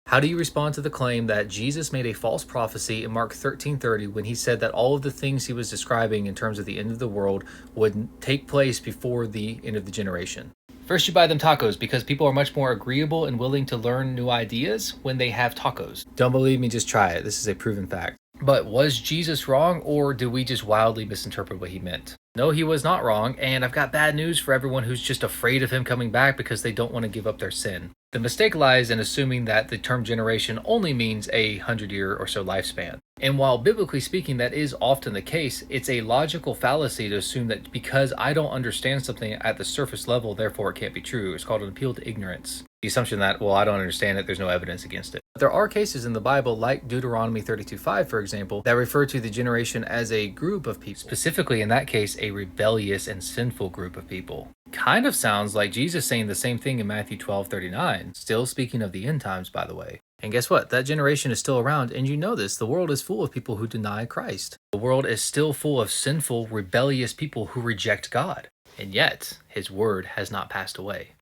How do you respond to the claim that Jesus made a false prophecy in Mark 13:30 when he said that all of the things he was describing in terms of the end of the world would take place before the end of the generation? First, you buy them tacos because people are much more agreeable and willing to learn new ideas when they have tacos. Don't believe me? Just try it. This is a proven fact. But was Jesus wrong, or do we just wildly misinterpret what he meant? No, he was not wrong, and I've got bad news for everyone who's just afraid of him coming back because they don't want to give up their sin. The mistake lies in assuming that the term generation only means a 100-year or so lifespan. And while biblically speaking that is often the case, it's a logical fallacy to assume that because I don't understand something at the surface level, therefore it can't be true. It's called an appeal to ignorance. The assumption that, well, I don't understand it, there's no evidence against it. But there are cases in the Bible, like Deuteronomy 32:5, for example, that refer to the generation as a group of people. Specifically, in that case, a rebellious and sinful group of people. Kind of sounds like Jesus saying the same thing in Matthew 12:39, still speaking of the end times, by the way. And guess what? That generation is still around, and you know this. The world is full of people who deny Christ. The world is still full of sinful, rebellious people who reject God. And yet, his word has not passed away.